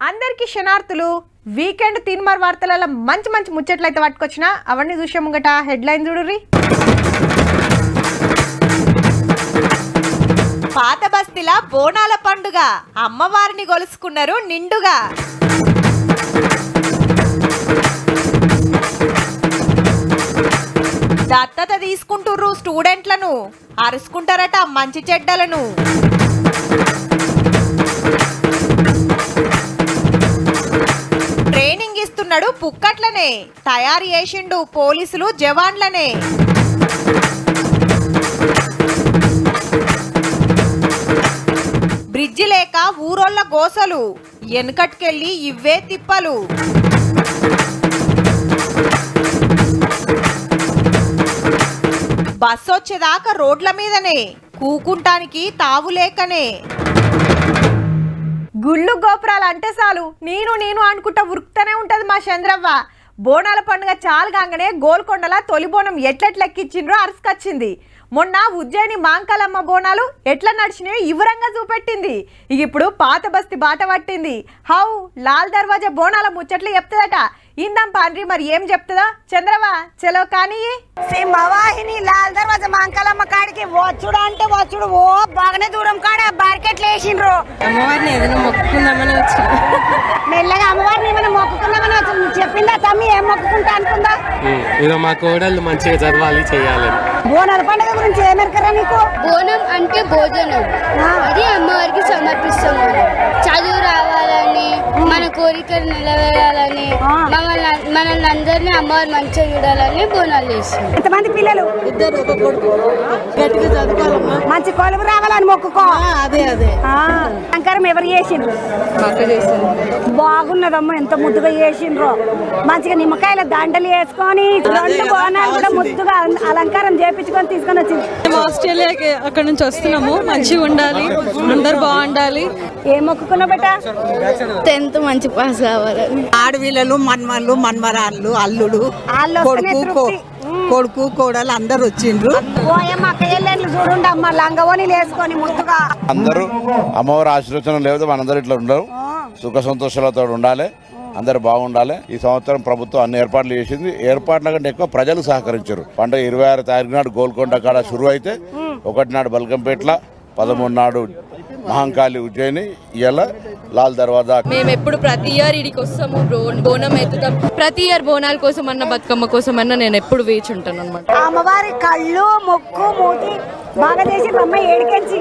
అందరికీ క్షణార్థులు వీకెండ్ తీన్మార్ వార్తలలో మంచి మంచి ముచ్చట్లు అయితే పట్టుకొచ్చినా అవన్నీ చూసే ముంగట హెడ్లైన్ చూడుర్రి. పాత బస్తీల బోనాల పండుగ అమ్మవారిని గొలుసుకున్నారు నిండుగా. దత్తత తీసుకుంటుర్రు స్టూడెంట్లను, అరుసుకుంటారట మంచి చెడ్డలను. ట్రైనింగ్ ఇస్తున్నాడు పుక్కట్లనే, తయారు చేసిండు పోలీసులు జవాన్లనే. బ్రిడ్జి లేక ఊరోళ్ళ గోసలు, వెనుకట్కెళ్ళి ఇవ్వే తిప్పలు. బస్సు వచ్చేదాకా రోడ్ల మీదనే, కూకుంటానికి తావులేకనే. గుళ్ళు గోపురాలు అంటే చాలు నేను నేను అనుకుంటా ఉరుకుతూనే ఉంటది మా చంద్రవ్వ. బోనాల పండుగ చాలు కాగానే గోల్కొండల తొలి బోనం ఎట్లెట్లెక్కిచ్చిండ్రో అరుసుకొచ్చింది. మొన్న ఉజ్జయిని మాంకాలమ్మ బోనాలు ఎట్లా నడిచినాయో వివరంగా చూపెట్టింది. ఇక ఇప్పుడు పాత బస్తీ బాట పట్టింది. హౌ లాల్ దర్వాజా బోనాల ముచ్చట్లు చెప్తుందట. ఇందాం పాండ్రి మరి ఏం చెప్తుందా చంద్రవా, చలో కానీ. సింహవాహిని లాల్ దర్వాజా మాంకాలమ్మ కాడికి వచ్చుడు అంటే వచ్చుడు, ఓ బాగానే దూరం కాడ బార్కెట్లు వేసిండ్రు. అమ్మవారిని ఏదైనా మొక్కుకుందామని వచ్చి మెల్లగా అమ్మవారిని ఏమైనా మొక్కుకుందామని వచ్చి చెప్పిందా తమ్మి? ఏం మొక్కుకుంటా అనుకుందా? ఇదో మా కోడళ్ళు మంచిగా చదవాలి చేయాలని. బోనాల పండుగ గురించి ఏమెరకరా నీకు? బోనం అంటే భోజనం, అది అమ్మవారికి సమర్పిస్తాం. చదువు రావాలని, మన కోరికలు నెరవేరాలని, మనల్ని అందరినీ అమ్మవారు మంచిగా చూడాలని బోనాలు చేస్తాం. ఎంతమంది పిల్లలు? ఇద్దరు, ఒక కొడుకు. గట్టిగా చదువుకోవాలమ్మా, మంచి కొలువు రావాలని మొక్కుకో. అదే శంకరం ఎవరు చేసిండ్రు? బాగున్నదమ్మా, ఎంత ముద్దుగా చేసిండ్రు. మంచిగా నిమ్మకాయల దండలు వేసుకొని 2 బోనాలు కూడా ముద్దుగా అలంకారం చేపించుకొని తీసుకొని వచ్చింది. మేము ఆస్ట్రేలియాకి అక్కడ నుంచి వస్తున్నాము. మంచిగా ఉండాలి, అందరు బాగుండాలి. ఏం మొక్కుకున్నావు బేటా? 10th మంచి పాస్ కావాలని. ఆడపిల్లలు, మన్మళ్ళు, మన్మరాళ్ళు, అల్లుడు, కొడుకు కోడలు అందరు వచ్చిండ్రు. ఓయమ్మ అక్కయ్యలు చూడండి అమ్మ, లంగవోని వేసుకొని ముద్దుగా అందరూ అమ్మవారి ఆశీర్వచనం లేదు, మనందరూ ఇట్లా ఉండరు, సుఖ సంతోషాలతో ఉండాలి, అందరు బాగుండాలి. ఈ సంవత్సరం ప్రభుత్వం అన్ని ఏర్పాట్లు చేసింది. ఏర్పాట్ల కంటే ఎక్కువ ప్రజలు సహకరించారు. పండుగ 26 తారీఖు నాడు గోల్కొండ కాడ షురు అయితే, 1 నాడు బల్కంపేట్ల, 13 నాడు మహంకాళి ఉజ్జయిని, ఇలా లాల్ దర్వాజా. మేము ఎప్పుడు ప్రతి ఇయర్ ఇడికి వస్తాము, బోనం ఎత్తుతాం. ప్రతి ఇయర్ బోనాల కోసం అన్న, బతుకమ్మ కోసం అన్న నేను ఎప్పుడు వేచి ఉంటాను అనమాట. అమ్మవారి కళ్ళు, ముక్కు, మూతి బాగా చేసి అమ్మ ఏడికెంచి.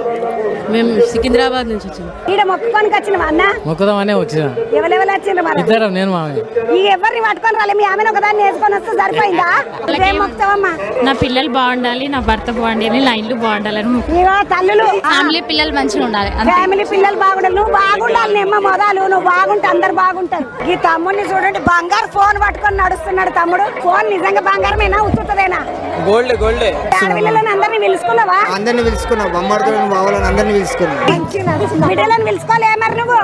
మేము సికింద్రాబాద్ నుంచి వచ్చాము. ఈడ మొక్కుకొని వచ్చిన అన్న మొక్కుదామనే వచ్చిన. ఎవరెవరు వచ్చిండ్రు? ఇద్దరు, నేను మామయ్య. ఈ ఎవరిని పట్టుకొని రాలే, మీ ఆమెను ఒకదాన్ని వేసుకొని వస్తే సరిపోయిందా? ఏం మొక్కుతావమ్మా? నా పిల్లలు బాగుండాలి, నా భర్త బాగుండాలి, నా ఇల్లు బాగుండాలని. తల్లులు ఫ్యామిలీ పిల్లలు మంచిగా ఉండాలి, ఫ్యామిలీ పిల్లలు బాగుండాలి. నువ్వు బాగుండాలి అమ్మ, మొదలు నువ్వు బాగుంటే అందరు బాగుంటారు. ఈ తమ్ముడిని చూడండి, బంగారు ఫోన్ పట్టుకొని నడుస్తున్నాడు తమ్ముడు. ఫోన్ నిజంగా బంగారమేనా, ఉత్తుతదేనా? గోల్డ్. ఆడపిల్లలను అందరినీ పిలుచుకున్నావా? అందరిని పిలుచుకున్నావు, బొమ్మడుతున్న బావులను అందరిని పిలుచుకున్నావు. బిడ్డలను పిలుచుకోలే మరి నువ్వు?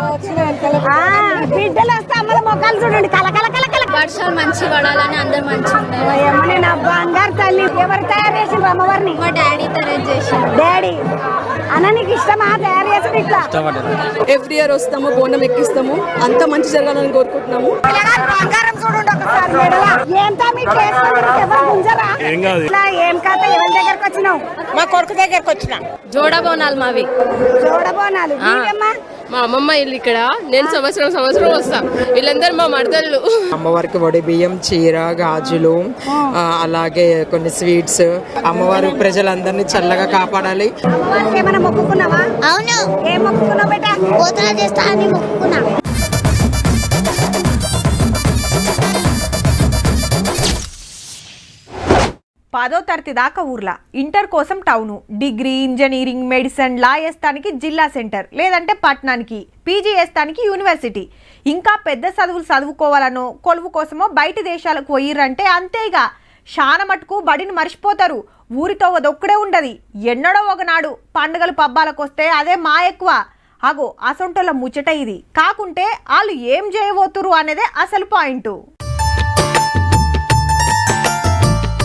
బిడ్డలు వస్తే అమ్మల మొక్కలు చూడండి, కలకల కలకల. వర్షాలు మంచి పడాలని, అందరు మంచిగా ఉండాలి. ఏమని నా బంగారు తల్లి. ఎవరు తయారు చేసిండ్రు అమ్మవారిని? మా డాడీ తయారు చేసిండు. డాడీ అన్న, నీకు ఇష్టమా తయారు చేసిన? ఇట్లా ఎవ్రీ ఇయర్ వస్తాము, బోనం ఎక్కిస్తాము, అంత మంచి జరగాలని కోరుకుంటున్నాము. బంగారం చూడండి ఒకసారి మెడల. ఏం తమ్మి చేసుకుంటారు? ఎవరు గుంజరా? ఇట్లా ఏం కథ? ఎవరి దగ్గరకు వచ్చినావు? మా కొడుకు దగ్గరకు వచ్చిన. జోడ బోనాలు మావి. చూడబోనాలు. నీవమ్మా? మా అమ్మమ్మ ఇల్లు ఇక్కడ. నేను సంవత్సరం వస్తా. వీళ్ళందరూ మా మరదళ్ళు. అమ్మవారికి వడి బియ్యం, చీర, గాజులు, అలాగే కొన్ని స్వీట్స్. అమ్మవారు ప్రజలందరినీ చల్లగా కాపాడాలి. ఏమైనా మొక్కుకున్నావా? అవును. ఏం మొక్కుకున్నావు బేటా? పోతన చేస్తా అని మొక్కుకున్నా. 10వ తరగతి దాకా ఊర్లా, ఇంటర్ కోసం టౌను, డిగ్రీ, ఇంజనీరింగ్, మెడిసిన్, లా వేస్తానికి జిల్లా సెంటర్, లేదంటే పట్టణానికి, పీజీ వేస్తానికి యూనివర్సిటీ. ఇంకా పెద్ద చదువులు చదువుకోవాలనో కొలువు కోసమో బయట దేశాలకు పోయిర్రంటే అంతేగా. శాన మటుకు బడిని మర్చిపోతారు. ఊరితో ఒక్కడే ఉండదు. ఎన్నడో ఒకనాడు పండుగలు పబ్బాలకు వస్తే అదే మా ఎక్కువ. అగో అసొంటోళ్ళ ముచ్చట ఇది. కాకుంటే వాళ్ళు ఏం చేయబోతురు అనేదే అసలు పాయింట్.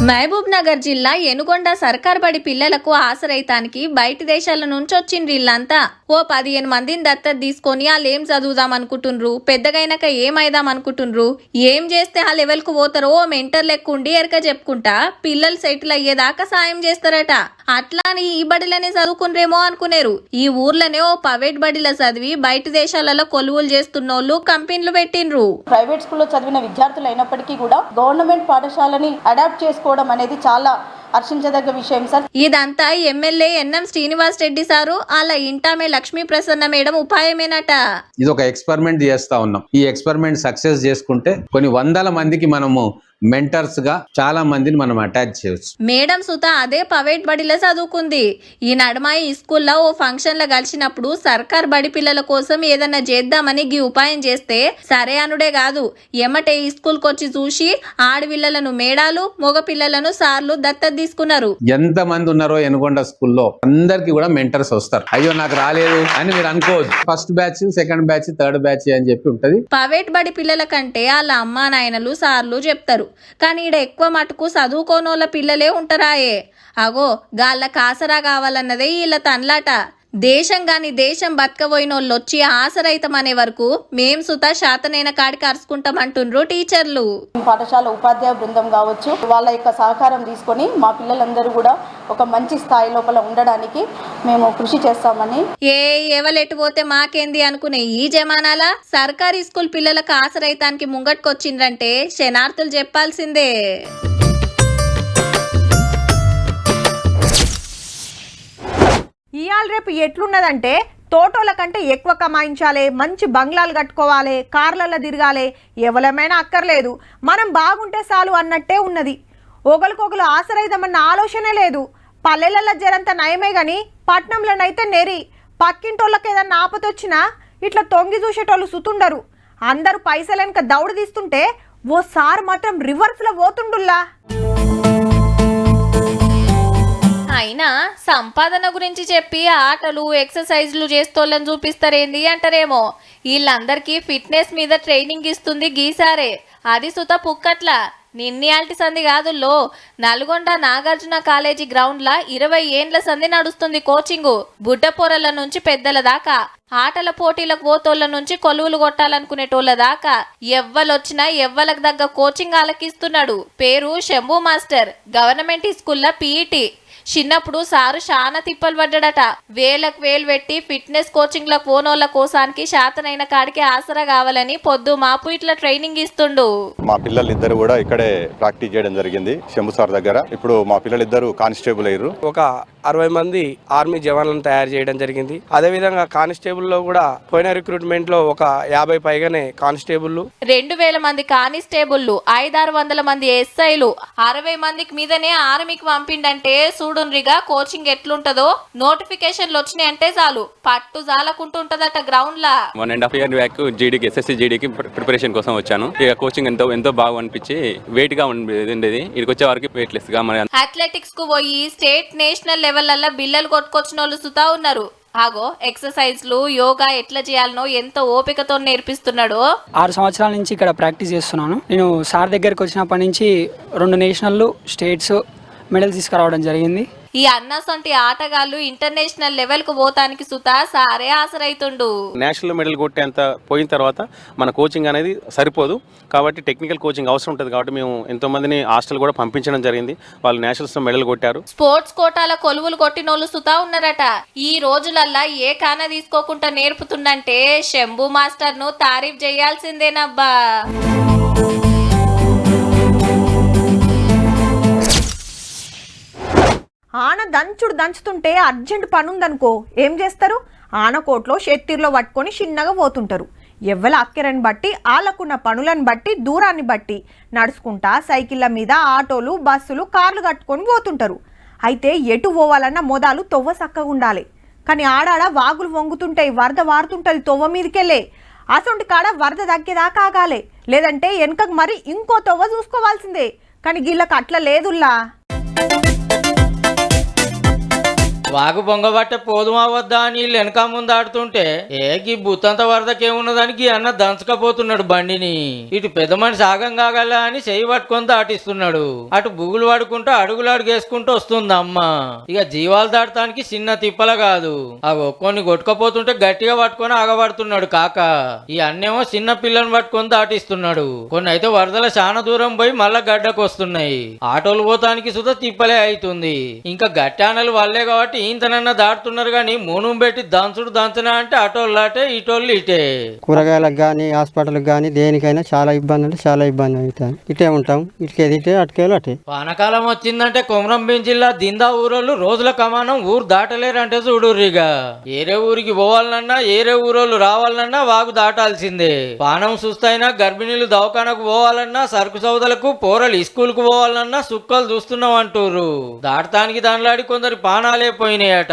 మహబూబ్ నగర్ జిల్లా ఎనుగొండ సర్కార్ బడి పిల్లలకు ఆసరైతానికి బయటి దేశాల నుంచి వచ్చిండ్రు వీళ్ళంతా. ఓ 15 మందిని దత్తత తీసుకొని వాళ్ళు ఏం చదువుదాం అనుకుంటుండ్రు, పెద్దగైనాక ఏమైదాం అనుకుంటుండ్రు, ఏం చేస్తే ఆ లెవెల్ కు పోతారో ఓ మెంటర్ లెక్కుండి ఎరక చెప్పుకుంటా పిల్లలు సెటిల్ అయ్యేదాకా సాయం చేస్తారట. అట్లా అని ఈ బడిలోనే చదువుకుండ్రేమో అనుకునేరు. ఈ ఊర్లోనే ఓ ప్రైవేట్ బడిలో చదివి బయట దేశాలలో కొలువులు చేస్తున్నోళ్ళు కంపెనీలు పెట్టిండ్రు. ప్రైవేట్ స్కూల్లో చదివిన విద్యార్థులు అయినప్పటికీ కూడా గవర్నమెంట్ పాఠశాలని అడాప్ట్ చేసుకోవడం అనేది చాలా హర్షించదగ్గ విషయం సార్. ఇదంతా MLA NM Srinivas Reddy sir వాళ్ళ ఇంటామే లక్ష్మీ ప్రసన్న మేడం ఉపాయమేనట. ఇది ఒక ఎక్స్పెరిమెంట్ చేస్తా ఉన్నాం. ఈ ఎక్స్పెరిమెంట్ సక్సెస్ చేసుకుంటే కొన్ని వందల మందికి మనము మెంటర్స్ గా చాలా మందిని మనం అటాచ్ చేయొచ్చు. మేడం సుత అదే ప్రైవేట్ బడిలో చదువుకుంది. ఈ నడుమ ఈ స్కూల్లో ఓ ఫంక్షన్ లో కలిసినప్పుడు సర్కార్ బడి పిల్లల కోసం ఏదన్నా చేద్దామని గీ ఉపాయం చేస్తే సరే అనుడే కాదు, ఎమ్మటే ఈ స్కూల్ కొచ్చి చూసి ఆడపిల్లలను మేడాలు, మగ పిల్లలను సార్లు దత్తత తీసుకున్నారు. ఎంత మంది ఉన్నారో ఎనుగొండ స్కూల్లో అందరికి కూడా మెంటర్స్ వస్తారు. అయ్యో నాకు రాలేదు అని మీరు అనుకోవచ్చు. First batch, second batch, third batch అని చెప్పి ఉంటది. ప్రైవేట్ బడి పిల్లల కంటే వాళ్ళ అమ్మా నాయనలు సార్లు చెప్తారు. కానీ ఈడ ఎక్కువ మటుకు చదువుకోనోళ్ళ పిల్లలే ఉంటారాయే. అగో గాళ్ళ కాసరా కావాలన్నదే వీళ్ళ తన్లాట. దేశం గాని దేశం బతకబోయినోళ్ళు వచ్చి ఆసరైతం అనే వరకు మేం సుత శాతనైన కాడికి అరుచుకుంటామంటుండ్రు టీచర్లు. పాఠశాల ఉపాధ్యాయ బృందం కావచ్చు, వాళ్ళ యొక్క సహకారం తీసుకొని మా పిల్లలందరూ కూడా ఒక మంచి స్థాయి లోపల ఉండడానికి మేము కృషి చేస్తామని. ఎవలెటు పోతే మాకేంది అనుకునే ఈ జమానాల సర్కారీ స్కూల్ పిల్లలకు ఆసరైతానికి ముంగట్టుకొచ్చిండ్రంటే శనార్థులు చెప్పాల్సిందే. ఇవాళ రేపు ఎట్లున్నదంటే తోటోల కంటే ఎక్కువ కమాయించాలి, మంచి బంగ్లాలు కట్టుకోవాలి, కార్లలో తిరగాలి, ఎవలమైనా అక్కర్లేదు, మనం బాగుంటే చాలు అన్నట్టే ఉన్నది. ఒకరికొకరు ఆసరైదామన్న ఆలోచనే లేదు. పల్లెలలో జరంత నయమే కానీ పట్నంలోనైతే నెరి. పక్కింటోళ్ళకి ఏదన్నా ఆపతొచ్చినా ఇట్లా తొంగి చూసేటోళ్ళు సుతుండరు. అందరూ పైసలు వెనక దౌడు తీస్తుంటే ఓసారి మాత్రం రివర్స్లో పోతుండుల్లా. అయినా సంపాదన గురించి చెప్పి ఆటలు ఎక్సర్సైజ్లు చేస్తోళ్ళని చూపిస్తారేంది అంటారేమో. వీళ్ళందరికీ ఫిట్నెస్ మీద ట్రైనింగ్ ఇస్తుంది గీసారే. అది సుత పుక్కట్ల నిన్నయాల్టి సంధి కాదుల్లో. నల్గొండ నాగార్జున కాలేజీ గ్రౌండ్ లా 20 ఏండ్ల సంధి నడుస్తుంది కోచింగు. బుడ్డపోరల నుంచి పెద్దల దాకా, ఆటల పోటీలకు పోతోళ్ల నుంచి కొలువులు కొట్టాలనుకునేటోళ్ళ దాకా ఎవ్వలొచ్చినా ఎవ్వలకు దగ్గ కోచింగ్ ఆలకిస్తున్నాడు. పేరు శంభు మాస్టర్. గవర్నమెంట్ స్కూల్లో పీఈటీ. చిన్నప్పుడు సారు చాలా తిప్పలు పడ్డాడట. వేలకు వేలు పెట్టి ఫిట్నెస్ కోచింగ్ లకు పోనోళ్ళ కోసానికి శాతనైన కాడికి ఆసరా కావాలని పొద్దు మాపు ఇట్లా ట్రైనింగ్ ఇస్తుండు. మా పిల్లలిద్దరు కూడా ఇక్కడే ప్రాక్టీస్ చేయడం జరిగింది శంభు సార్ దగ్గర. ఇప్పుడు మా పిల్లలిద్దరు కానిస్టేబుల్ అయ్యారు. ఒక 60 మంది ఆర్మీ జవాన్లను తయారు చేయడం జరిగింది. అదే విధంగా కానిస్టేబుల్ లో కూడా పోయిన రిక్రూట్మెంట్ లో ఒక 50 పైగానే కానిస్టేబుల్, 2000 మంది కానిస్టేబుల్లు, 500-600 మంది ఎస్ఐలు, 60 మందికి మీదనే ఆర్మీకి పంపిండంటే చూడుండ్రిగా కోచింగ్ ఎట్లుంటదో. నోటిఫికేషన్లు వచ్చినాయి అంటే చాలు పట్టు జాలకుంటుంటదట గ్రౌండ్ లా. 1.5 year బ్యాక్ జీడీకి ఎస్ఎస్సి జీడీకి ప్రిపరేషన్ కోసం వచ్చాను. ఇక కోచింగ్ ఎంతో బాగా అనిపించి వెయిట్ గా ఉండేది. ఇక్కడికి వచ్చే వరకు వెయిట్ లెస్ గా. అథ్లెటిక్స్ కు పోయి స్టేట్ నేషనల్ లెవెల్ల బిల్లలు కొట్టుకొచ్చిన వాళ్ళు సుతా ఉన్నారు. ఆగో ఎక్సర్సైజ్లు యోగా ఎట్లా చేయాలనో ఎంతో ఓపికతో నేర్పిస్తున్నాడు. 6 సంవత్సరాల నుంచి ఇక్కడ ప్రాక్టీస్ చేస్తున్నాను. నేను సార్ దగ్గరికి వచ్చినప్పటి నుంచి 2 నేషనల్ స్టేట్స్ మెడల్స్ తీసుకురావడం జరిగింది. ఈ అన్నసంటి ఆటగాళ్ళు ఇంటర్నేషనల్ లెవెల్ కు పోతానికి సుతా సారే ఆసరైతుండు. నేషనల్ మెడల్ కొట్టేంత పోయిన తర్వాత మన కోచింగ్ అనేది సరిపోదు కాబట్టి టెక్నికల్ కోచింగ్ అవసరం ఉంటుంది. కాబట్టి మేము ఎంతో మందిని హాస్టల్ కూడా పంపించడం జరిగింది. వాళ్ళు నేషనల్స్ లో మెడల్ కొట్టారు. స్పోర్ట్స్ కోటాల కొలువులు కొట్టినోళ్ళు సుతా ఉన్నారట. ఈ రోజులల్లా ఏ కాన తీసుకోకుండా నేర్పుతుందంటే శంభు మాస్టర్ ను తారీఫ్ చేయాల్సిందేనబ్బా. ఆన దంచుతుంటే అర్జెంట్ పని ఉందనుకో ఏం చేస్తారు? ఆనకోట్లో షెత్తిర్లో పట్టుకొని చిన్నగా పోతుంటారు. ఎవ్వల అక్కెరని బట్టి ఆళ్ళకున్న పనులను బట్టి దూరాన్ని బట్టి నడుచుకుంటా సైకిళ్ళ మీద ఆటోలు బస్సులు కార్లు కట్టుకొని పోతుంటారు. అయితే ఎటు పోవాలన్న మొదలు తొవ్వ చక్కగా ఉండాలి. కానీ ఆడాడ వాగులు వంగుతుంటాయి, వరద వారుతుంటుంది తొవ్వ మీదకెళ్ళే. అసొంటి కాడ వరద తగ్గేదాకా ఆగాలి, లేదంటే వెనకకు మరి ఇంకో తొవ్వ చూసుకోవాల్సిందే. కానీ వీళ్ళకి అట్లా లేదుల్లా. వాగు పొంగబట్టే పోదుమా వద్దా అని వీళ్ళు వెనక ముందు ఆడుతుంటే గీ బుత్తంత వరదకేమున్నదానికి అన్న దంచకపోతున్నాడు బండిని. ఇటు పెద్ద మనిషి ఆగం కాగల అని చెయ్యి పట్టుకొని దాటిస్తున్నాడు. అటు బుగులు పడుకుంటూ అడుగులు అడుగేసుకుంటూ వస్తుంది అమ్మ. ఇక జీవాలు దాటడానికి చిన్న తిప్పల కాదు, కొన్ని కొట్టుకపోతుంటే గట్టిగా పట్టుకొని ఆగబడుతున్నాడు కాక. ఈ అన్నేమో చిన్న పిల్లని పట్టుకొని దాటిస్తున్నాడు. కొన్ని అయితే వరదల చాలా దూరం పోయి మళ్ళా గడ్డకు వస్తున్నాయి. ఆటోలు పోతానికి సుధా తిప్పలే అవుతుంది. ఇంకా గట్టానలు వాళ్ళే కాబట్టి ఇంతనన్నా దాటుతున్నారు కానీ మూనం పెట్టి దంచనా అంటే ఆటోలు లాటే ఇటోళ్ళు ఇటే. కూరగాయలకు కానీ హాస్పిటల్కి కానీ దేనికైనా చాలా ఇబ్బంది అంటే చాలా ఇబ్బంది అవుతుంది. ఇటే ఉంటాం, ఇటుకేది ఇటే అటుకేలు అటే. వానకాలం వచ్చిందంటే కొమరంభీం జిల్లా దిందా ఊరోళ్ళు రోజుల కమానం ఊరు దాటలేరంటే చూడుర్రిగా. ఏరే ఊరికి పోవాలన్నా ఏరే ఊరోళ్ళు రావాలన్నా వాగు దాటాల్సిందే. పానం సుస్తైనా గర్భిణీలు దవాఖానకు పోవాలన్నా సరుకు సౌదలకు పోరలు స్కూల్ కు పోవాలన్నా సుక్కలు చూస్తున్నాం అంటూరు. దాటడానికి దానిలాడి కొందరు పానాలే పోయినాయట.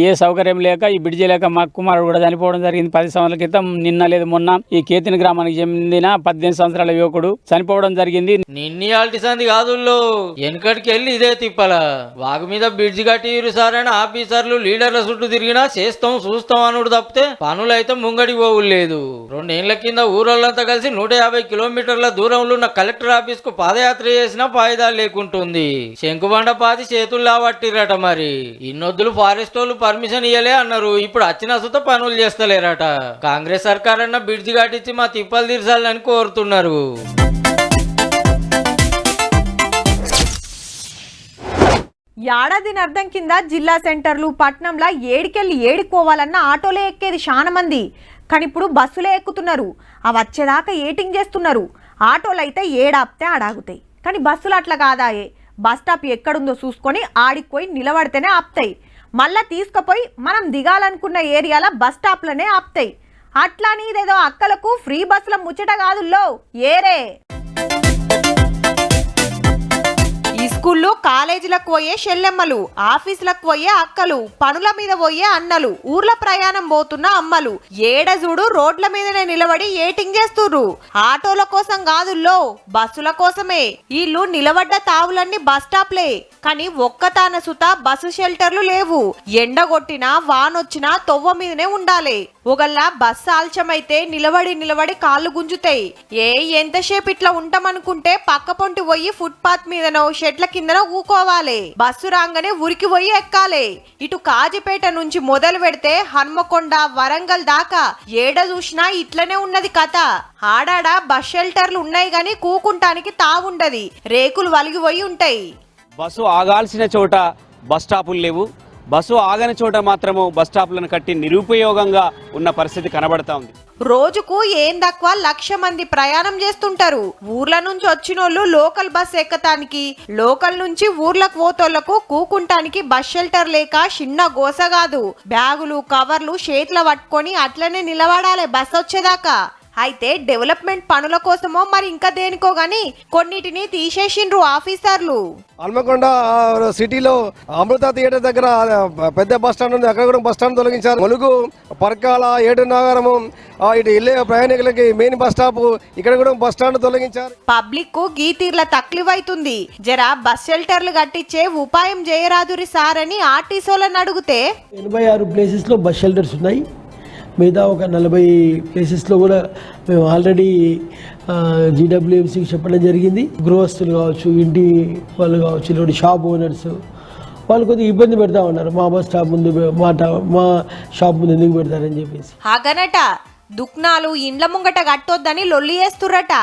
ఏ సౌకర్యం లేక ఈ బ్రిడ్జి లేక మా కుమారుడు కూడా చనిపోవడం జరిగింది 10 సంవత్సరాల క్రితం. నిన్న లేదు మొన్న ఈ కేతిని గ్రామానికి చెందిన 18 సంవత్సరాల యువకుడు చనిపోవడం జరిగింది. నిన్నయాల్టి సంది కాదుల్లో వెనకటికి వెళ్ళి ఇదే తిప్పల. వాగు మీద బ్రిడ్జి కట్టిరు సార్ అని ఆఫీసర్లు లీడర్ల చుట్టూ తిరిగినా చేస్తాం చూస్తాం అనుడు తప్పితే పనులైతే ముంగడి పోవులేదు. 2 ఏళ్ల కింద ఊరోళ్ళంతా కలిసి 150 కిలోమీటర్ల దూరంలో ఉన్న కలెక్టర్ ఆఫీస్ కు పాదయాత్ర చేసినా ఫాయిదా లేకుంటుంది. శంకుబండ పాతి చేతులు లావట్టిరట. మరి ఇన్నొద్దులు ఫారెస్ట్ వాళ్ళు పర్మిషన్ ఇయ్యలే అన్నారు. ఇప్పుడు వచ్చిన సుత పనులు చేస్తలేరట. కాంగ్రెస్ సర్కార్ అన్న బ్రిడ్జి కట్టించి మా తిప్పలు తీర్చాలని కోరుతున్నారు. ఏడాదిని అర్థం కింద జిల్లా సెంటర్లు పట్నంలో ఏడికెళ్ళి ఏడిపోవాలన్న ఆటోలే ఎక్కేది చాలా మంది. కానీ ఇప్పుడు బస్సులే ఎక్కుతున్నారు. అవి వచ్చేదాకా ఏటింగ్ చేస్తున్నారు. ఆటోలు అయితే ఏడాపితే ఆడాగుతాయి, కానీ బస్సులు అట్లా కాదాయే. బస్ స్టాప్ ఎక్కడుందో చూసుకొని ఆడికి పోయి నిలబడితేనే ఆపుతాయి. మళ్ళా తీసుకుపోయి మనం దిగాలనుకున్న ఏరియాల బస్ స్టాప్లనే ఆపుతాయి. అట్లా నీదేదో అక్కలకు ఫ్రీ బస్సుల ముచ్చట కాదుల్లో ఏరే. స్కూల్లో కాలేజీలకు పోయే షెల్లెమ్మలు, ఆఫీసులకు పోయే అక్కలు, పనుల మీద పోయే అన్నలు, ఊర్ల ప్రయాణం పోతున్న అమ్మలు ఏడజుడు రోడ్ల మీదనే నిలబడి ఏటింగ్ చేస్తుర్రు. ఆటోల కోసం కాదుల్లో, బస్సుల కోసమే. వీళ్ళు నిలబడ్డ తావులన్నీ బస్ స్టాప్లే, కానీ ఒక్కతాన సుత బస్సు షెల్టర్లు లేవు. ఎండగొట్టినా వానొచ్చినా తొవ్వ మీదనే ఉండాలి. ఒకళ్ళ బస్సు ఆల్చమైతే నిలబడి కాళ్ళు గుంజుతాయి. ఎంతసేపు ఇట్లా ఉంటామనుకుంటే పక్క పొంటి పోయి ఫుట్పాత్ మీదనో షెడ్ల కిందనో ఊకోవాలి. బస్సు రాగానే ఉరికి పోయి ఎక్కాలి. ఇటు కాజిపేట నుంచి మొదలు పెడితే హన్మకొండ వరంగల్ దాకా ఏడ చూసినా ఇట్లనే ఉన్నది కథ. ఆడాడ బస్ షెల్టర్లు ఉన్నాయి గాని కూకుంటానికి తావుండది. రేకులు వలిగిపోయి ఉంటాయి. బస్సు ఆగాల్సిన చోట బస్ స్టాపులు లేవు. బస్సు ఆగని చోట మాత్రము బస్ స్టాపులను కట్టి నిరుపయోగంగా ఉన్న పరిస్థితి కనబడతా ఉంది. రోజుకు ఏం తక్కువ 1,00,000 మంది ప్రయాణం చేస్తుంటారు. ఊర్ల నుంచి వచ్చినోళ్ళు లోకల్ బస్ ఎక్కటానికి, లోకల్ నుంచి ఊర్లకు పోతోళ్లకు కూకుంటానికి బస్ షెల్టర్ లేక చిన్న గోస కాదు. బ్యాగులు కవర్లు చేతుల పట్టుకొని అట్లనే నిలబడాలి బస్ వచ్చేదాకా. అయితే డెవలప్మెంట్ పనుల కోసమో మరి ఇంకా దేనికో గాని కొన్నిటిని తీసేసిండ్రు ఆఫీసర్లు. హన్మకొండ సిటీలో అమృత థియేటర్ దగ్గర పెద్ద బస్ స్టాండ్ ఉంది, అక్కడ కూడా బస్ స్టాండ్ తొలగించారు. ములుగు, పర్కాల, ఏడు నగరము, ఇటు వెళ్ళే ప్రయాణికులకి మెయిన్ బస్ స్టాప్ ఇక్కడ కూడా బస్ స్టాండ్ తొలగించారు. పబ్లిక్ కు గీతీర్ల తక్లీఫ్ అవుతుంది. జరా బస్ షెల్టర్లు కట్టించే ఉపాయం చేయరాదురి సార్ అని ఆర్టీసీలను అడిగితే 86 ప్లేసెస్ లో బస్ షెల్టర్స్ ఉన్నాయి. మిగతా ఒక 40 ప్లేసెస్లో కూడా మేము ఆల్రెడీ జీడబ్ల్యూఎంసీకి చెప్పడం జరిగింది. గృహస్థులు కావచ్చు, ఇంటి వాళ్ళు కావచ్చు, లేకపోతే షాప్ ఓనర్స్ వాళ్ళు కొద్దిగా ఇబ్బంది పెడతా ఉన్నారు. మా బస్ స్టాప్ ముందు మా షాప్ ముందు ఎందుకు పెడతారని చెప్పేసి. అగనట దుక్నాలు ఇండ్ల ముంగట కట్టొద్దని లొల్లి చేస్తుర్రట.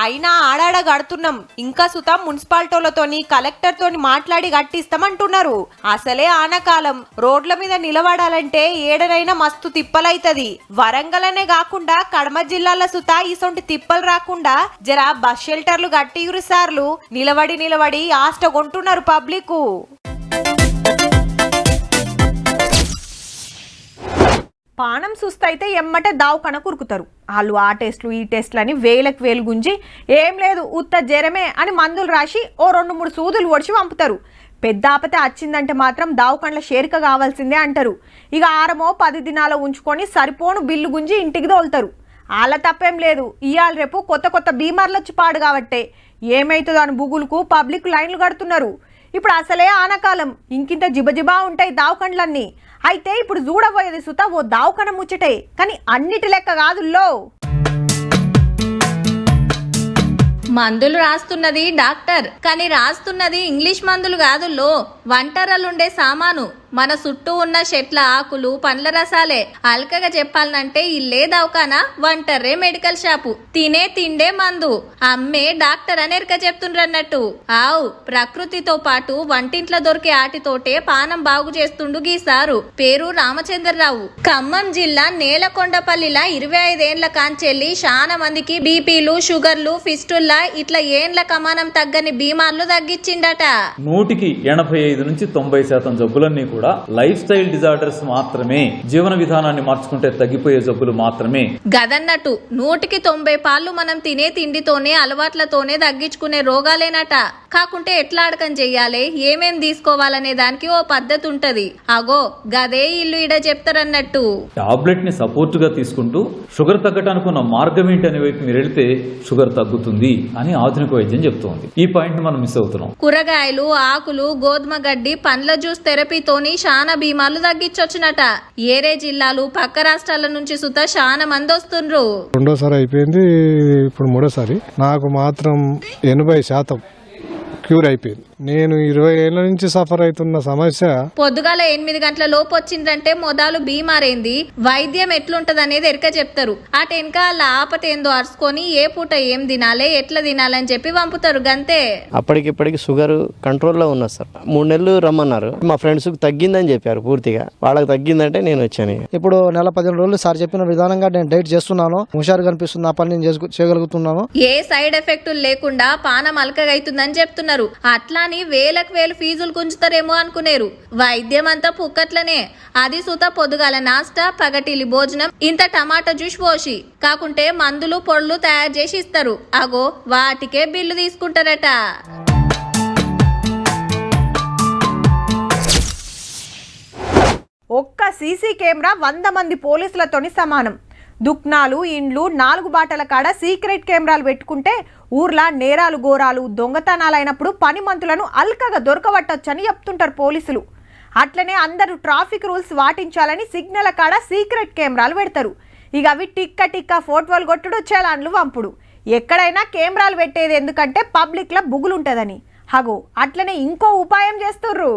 అయినా ఆడాడ కడుతున్నాం, ఇంకా సుతం మున్సిపాలిటీలతోని కలెక్టర్ తోని మాట్లాడి కట్టిస్తామంటున్నారు. అసలే ఆనకాలం రోడ్ల మీద నిలబడాలంటే ఏడనైనా మస్తు తిప్పలైతది. వరంగల్ అనే కాకుండా కడమ జిల్లాల సుతా ఇసొంటి తిప్పలు రాకుండా జరా బస్ షెల్టర్లు కట్టియురు సార్లు. నిలబడి ఆస్ట కొంటున్నారు పబ్లిక్. పానం సుస్తైతే ఎమ్మటే దావకన కురుకుతారు. వాళ్ళు ఆ టెస్ట్లు ఈ టెస్ట్లు అని వేలకు వేలు గుంజి ఏం లేదు ఉత్త జ్వరమే అని మందులు రాసి ఓ 2-3 సూదులు ఒడిచి పంపుతారు. పెద్ద ఆపతే వచ్చిందంటే మాత్రం దావకండ్ల షేరిక కావాల్సిందే అంటారు. ఇక 6-10 దినాలు ఉంచుకొని సరిపోను బిల్లు గుంజి ఇంటికి తోలుతారు. వాళ్ళ తప్పేం లేదు. ఇవాళ రేపు కొత్త బీమార్లు వచ్చి పాడు కాబట్టే ఏమైతుందో అని బుగులకు పబ్లిక్ లైన్లు కడుతున్నారు. ఇప్పుడు అసలే ఆనకాలం, ఇంకింత జిబజిబా ఉంటాయి దావకండ్లన్నీ. అయితే ఇప్పుడు చూడబోయేది సుత ఓ దావకన ముచ్చటే, కానీ అన్నిటి లెక్క కాదుల్లో. మందులు రాస్తున్నది డాక్టర్, కానీ రాస్తున్నది ఇంగ్లీష్ మందులు కాదుల్లో, వంటరలుండే సామాను. మన చుట్టూ ఉన్న చెట్ల ఆకులు, పండ్ల రసాలే. అల్కగా చెప్పాలంటే ఇల్లే దవకానా, వంటర్రే మెడికల్ షాపు. తినే తిండే మందు, అమ్మే డాక్టర్ అని ఎరక చెప్తుండ్రన్నట్టు. ఆవు ప్రకృతితో పాటు వంటింట్లో దొరికే ఆటితోటే పానం బాగు చేస్తుండు గీసారు. పేరు రామచంద్రరావు. ఖమ్మం జిల్లా నేలకొండపల్లిలా 25 ఏండ్ల కాంచెల్లి చాలా మందికి బీపీలు, షుగర్లు, ఫిస్టుల్లా ఇట్లా ఏండ్ల కమానం తగ్గని బీమార్లు తగ్గించిండట. 85 నుంచి 90% జబ్బులన్నీ కూడా లైఫ్ స్టైల్ డిజార్డర్స్ మాత్రమే. జీవన విధానాన్ని మార్చుకుంటే తగ్గిపోయే జబ్బులు మాత్రమే గదన్నట్టు. 190 పాళ్ళు మనం తినే తిండితోనే, అలవాట్లతోనే తగ్గించుకునే రోగాలేనట. కాకుంటే ఎట్లా అడకం చెయ్యాలి, ఏమేం తీసుకోవాలనే దానికి ఓ పద్ధతి ఉంటది. అగో గదే ఇల్లు ఇడ చెప్తారన్నట్టు. టాబ్లెట్ ని సపోర్ట్ గా తీసుకుంటూ షుగర్ తగ్గటానికి ఉన్న మార్గం ఏంటి అనే వైపు మీరు వెళితే షుగర్ తగ్గుతుంది అని ఆధునిక వైద్యం చెప్తోంది. ఈ పాయింట్ మనం మిస్ అవుతున్నాం. కూరగాయలు, ఆకులు, గోధుమ గడ్డి, పండ్ల జ్యూస్ థెరపీతోని చాలా బీమార్లు తగ్గించొచ్చునట. ఏరే జిల్లాలు, పక్క రాష్ట్రాల నుంచి సుత చాలా మంది వస్తుండ్రు. రెండోసారి అయిపోయింది, ఇప్పుడు మూడోసారి. నాకు మాత్రం 80% క్యూర్ అయిపోయింది. నేను 20 ఏళ్ల నుంచి సఫర్ అవుతున్న సమస్య పొద్దుగాల 8 గంటల లోపు వచ్చిందంటే మొదలు బీమారైంది. వైద్యం ఎట్లుంటది అనేది ఎరక చెప్తారు. అటెనక వాళ్ళ ఆపత ఏందో అరుచుకొని ఏ పూట ఏం తినాలి, ఎట్లా తినాలని చెప్పి పంపుతారు గంతే. అప్పటికిప్పటికి షుగర్ కంట్రోల్లో ఉన్నా సార్. 3 నెలలు రమ్మన్నారు. మా ఫ్రెండ్స్ తగ్గిందని చెప్పారు పూర్తిగా. వాళ్ళకి తగ్గిందంటే నేను వచ్చాను. ఇప్పుడు నెల 15 రోజులు సార్ చెప్పిన విధానంగా నేను డైట్ చేస్తున్నాను. హుషారుగా కనిపిస్తుంది, ఆ పని నేను చేయగలుగుతున్నాను. ఏ సైడ్ ఎఫెక్ట్ లేకుండా పానం అలకగా అవుతుందని చెప్తున్నారు. అట్లా వేలకు వేలు ఫీజులు గుంజుతారేమో అనుకునేరు. వైద్యం అంతా పుక్కట్లనే. అది సుత పొద్దుగాల నాస్టా, పగటిలి భోజనం, ఇంత టమాటా జ్యూస్ పోసి, కాకుంటే మందులు పొడులు తయారు చేసి ఇస్తారు. అగో వాటికే బిల్లు తీసుకుంటారట. ఒక్క సీసీ కెమెరా 100 మంది పోలీసులతోని సమానం. దుక్నాలు, ఇండ్లు, 4 బాటల కాడ సీక్రెట్ కెమెరాలు పెట్టుకుంటే ఊర్లా నేరాలు, ఘోరాలు, దొంగతనాలు అయినప్పుడు పనిమంతులను అల్కగా దొరకబట్టొచ్చని చెప్తుంటారు పోలీసులు. అట్లనే అందరూ ట్రాఫిక్ రూల్స్ పాటించాలని సిగ్నల్ కాడ సీక్రెట్ కెమెరాలు పెడతారు. ఇక అవి టిక్క ఫోటోలు కొట్టుడు, చలాన్లు పంపుడు. ఎక్కడైనా కెమెరాలు పెట్టేది ఎందుకంటే పబ్లిక్లో బుగులుంటుందని. హగో అట్లనే ఇంకో ఉపాయం చేస్తుర్రు.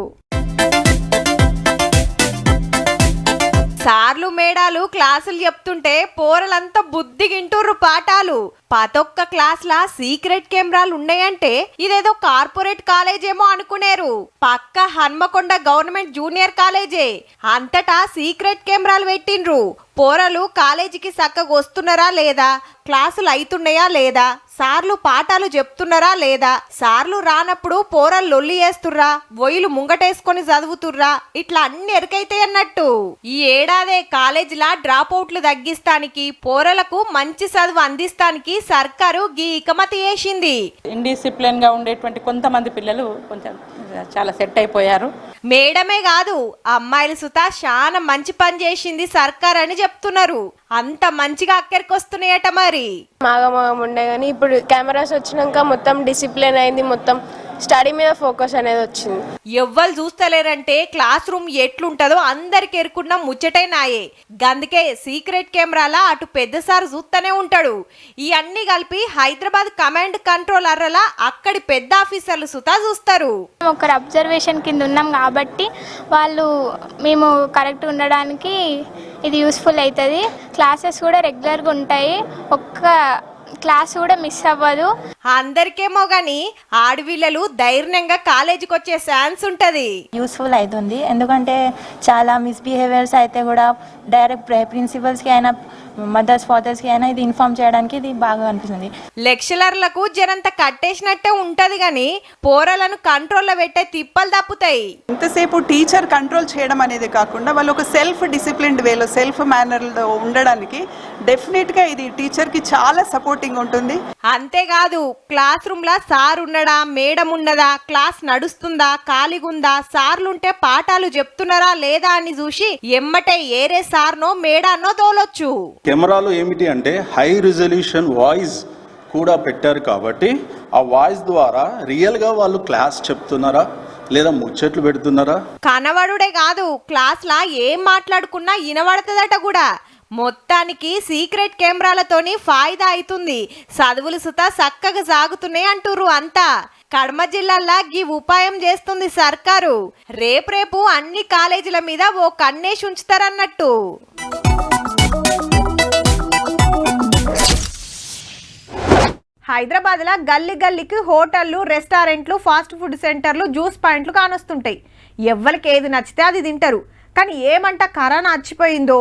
సార్లు, మేడాలు క్లాసులు చెప్తుంటే పోరలంతా బుద్ధిగింటుర్రు పాఠాలు. ప్రతొక్క క్లాస్లా సీక్రెట్ కెమెరాలు ఉన్నాయంటే ఇదేదో కార్పొరేట్ కాలేజ్ ఏమో అనుకునేరు. పక్క హన్మకొండ గవర్నమెంట్ జూనియర్ కాలేజే. అంతటా సీక్రెట్ కెమెరాలు పెట్టిండ్రు. పోరలు కాలేజీకి చక్కగా వస్తున్నారా లేదా, క్లాసులు అవుతున్నాయా లేదా, సార్లు పాఠాలు చెప్తున్నారా లేదా, సార్లు రానప్పుడు పోరలు లొల్లి చేస్తుర్రా, బొయ్యిలు ముంగటేసుకొని చదువుతుర్రా, ఇట్లా అన్ని ఎరకైతే అన్నట్టు. ఈ ఏడాదే కాలేజీలా డ్రాప్ అవుట్లు తగ్గిస్తానికి, పోరలకు మంచి చదువు అందిస్తానికి సర్కారు గీ ఇకమతి చేసింది. ఇండిసిప్లిన్ గా ఉండేటువంటి కొంతమంది పిల్లలు కొంచెం చాలా సెట్ అయిపోయారు. మేడమే కాదు, అమ్మాయిలు సుతా చాలా మంచి పని చేసింది సర్కార్ అని చెప్తున్నారు. అంత మంచిగా అక్కడికొస్తున్నాయట. మరి మాగమాగం ఉండే కానీ ఇప్పుడు కెమెరాస్ వచ్చినాక మొత్తం డిసిప్లిన్ అయింది. మొత్తం స్టడీ మీద ఫోకస్ అనేది వచ్చింది. ఎవ్వరు చూస్తలేరంటే క్లాస్ రూమ్ ఎట్లుంటదో అందరికి ఎరుకున్న ముచ్చటే నాయే. గందుకే సీక్రెట్ కెమెరాలా అటు పెద్ద సార్ చూస్తూనే ఉంటాడు. ఈ అన్ని కలిపి హైదరాబాద్ కమాండ్ కంట్రోల్ అర్రలా అక్కడి పెద్ద ఆఫీసర్లు సుతా చూస్తారు. ఒకరు అబ్జర్వేషన్ కింద ఉన్నాం కాబట్టి వాళ్ళు మేము కరెక్ట్ ఉండడానికి ఇది యూస్ఫుల్ అవుతుంది. క్లాసెస్ కూడా రెగ్యులర్గా ఉంటాయి. ఒక్క క్లాస్ కూడా మిస్ అవ్వదు. అందరికేమో గానీ ఆడపిల్లలు ధైర్యంగా కాలేజీకి వచ్చే ఛాన్స్ ఉంటది. యూస్ఫుల్ అవుతుంది. ఎందుకంటే చాలా మిస్బిహేవియర్స్ అయితే కూడా డైరెక్ట్ ప్రిన్సిపల్స్కి అయినా, మదర్స్, ఫాదర్స్కి అయినా ఇది ఇన్ఫార్మ్ చేయడానికి ఇది బాగా అనిపిస్తుంది. లెక్చరర్లకు జరంత కట్టేసినట్టే ఉంటది గానీ పోరలను కంట్రోల్లో పెట్టే తిప్పలు తప్పుతాయి. ఎంతసేపు టీచర్ కంట్రోల్ చేయడం అనేది కాకుండా వాళ్ళు ఒక సెల్ఫ్ డిసిప్లిన్డ్ వేలో, సెల్ఫ్ మేనర్లో ఉండడానికి డెఫినెట్గా ఇది టీచర్కి చాలా సపోర్టింగ్ ఉంటుంది. అంతేకాదు క్లాస్ రూమ్ లా సార్ ఉన్నడా, మేడం ఉన్నదా, క్లాస్ నడుస్తుందా, ఖాళీగుందా, సార్లుంటే పాఠాలు చెప్తున్నారా లేదా అని చూసి ఎమ్మటే ఏరే సార్నో మేడానో తోలొచ్చు. కెమెరాలో ఏమిటి అంటే హై రిజల్యూషన్ వాయిస్ కూడా పెట్టారు కాబట్టి ఆ వాయిస్ ద్వారా రియల్గా వాళ్ళు క్లాస్ చెప్తున్నారా లేదా ముచ్చట్లు పెడుతున్నారా? కనబడుడే కాదు, క్లాస్లా ఏం మాట్లాడుకున్నా వినబడుతుందట కూడా. మొత్తానికి సీక్రెట్ కెమెరాలతోని ఫాయిదా అవుతుంది. చదువులు సుత చక్కగా సాగుతున్నాయి అంటుర్రు అంతా. కడమ జిల్లాల్లో ఈ ఉపాయం చేస్తుంది సర్కారు. రేపు అన్ని కాలేజీల మీద ఓ కన్నేసి ఉంచుతారన్నట్టు. హైదరాబాద్లో గల్లీ గల్లీకి హోటళ్ళు, రెస్టారెంట్లు, ఫాస్ట్ ఫుడ్ సెంటర్లు, జ్యూస్ పాయింట్లు కానొస్తుంటాయి. ఎవ్వరికి ఏది నచ్చితే అది తింటారు. కానీ ఏమంట కరోనా వచ్చిపోయిందో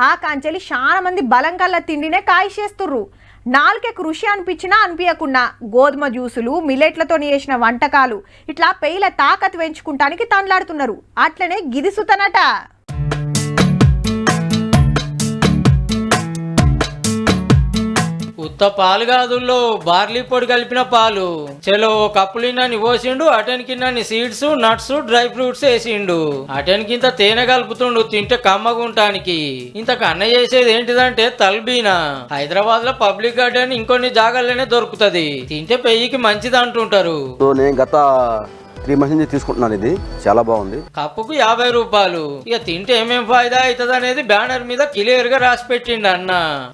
ఆ కాంచెలి చాలా మంది బలం కల్ల తిండినే కాయిచేస్తుర్రు. నాలుకే కృషి అనిపించినా అనిపించకుండా గోధుమ జ్యూసులు, మిల్లెట్లతో చేసిన వంటకాలు ఇట్లా పెయిల తాకత్ పెంచుకుంటానికి తండ్లాడుతున్నారు. అట్లనే గిదిసుతనట. ఉత్త పాలు కాదుల్లో బార్లీ పొడి కలిపిన పాలు. చలో కప్పులిన్నని పోసిండు, అటెన్కిన్నని సీడ్స్, నట్స్, డ్రై ఫ్రూట్స్ వేసిండు. అటెన్కింత తేనె కలుపుతుండు తింటే కమ్మగుంటానికి. ఇంతకు అన్న చేసేది ఏంటిదంటే తల్బీనా. హైదరాబాద్ లో పబ్లిక్ గార్డెన్ ఇంకొన్ని జాగాల్లోనే దొరుకుతది. తింటే పెయ్యికి మంచిది అంటుంటారు. నేను గత 3 months నుంచి తీసుకుంటున్నాను. ఇది చాలా బాగుంది. కప్పుకు 50 రూపాయలు. ఇక తింటే ఏమేం ఫాయిదా అవుతుంది అనేది బ్యానర్ మీద క్లియర్ గా రాసి పెట్టిండు అన్న.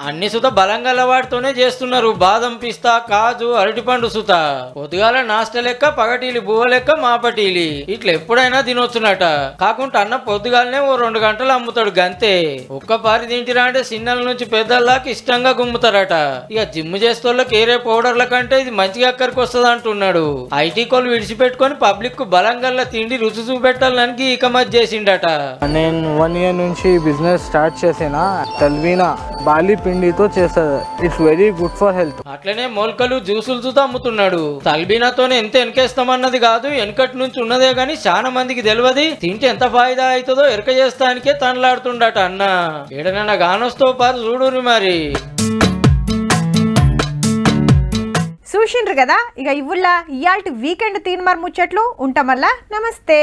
అన్ని సుత బలంగా వాటితోనే చేస్తున్నారు. బాదం, పిస్తా, కాజు, అరటిపండు సుత. పొద్దుగాల నాస్ట లెక్క, పగటీలి బువ్వ లెక్క, మాపటీలి ఇట్లా ఎప్పుడైనా తినొచ్చునట. కాకుండా అన్న పొద్దుగాలనే ఓ 2 గంటలు అమ్ముతాడు గంతే. ఒక్కపారి తింటిరా అంటే చిన్నల నుంచి పెద్దల్లాకి ఇష్టంగా గుమ్ముతారట. ఇక జిమ్ చేస్తోళ్ళకి ఏరే పౌడర్ల కంటే ఇది మంచిగా అక్కడికి వస్తుంది అంటున్నాడు. ఐటీ కోళ్ళు విడిచిపెట్టుకొని పబ్లిక్ బలంగల్లా తిండి రుచి చూపెట్టాలని ఇకమత్ చేసిండట. నేను 1 year నుంచి బిజినెస్ స్టార్ట్ చేసిన తల్బీనా బాలి పిండితో చేస్తుంది. It's very good for health. అట్లనే మొలకలు, జ్యూసులు చూతా అమ్ముతున్నాడు. తల్బీనాతోనే ఎంత వెనకేస్తామన్నది కాదు, వెనకటి నుంచి ఉన్నదే గాని చాలా మందికి తెలియదు. తింటే ఎంత ఫాయిదా అవుతుందో ఎరక చేస్తానికే తనలాడుతుండట అన్న. ఏడనన్నా గానొస్తో పాటు చూడుని మరి. చూసిండ్రు కదా, ఇక ఇవ్వుల్లా ఇయాల్టి వీకెండ్ తీన్మార్ ముచ్చట్లు ఉంటామల్లా. నమస్తే.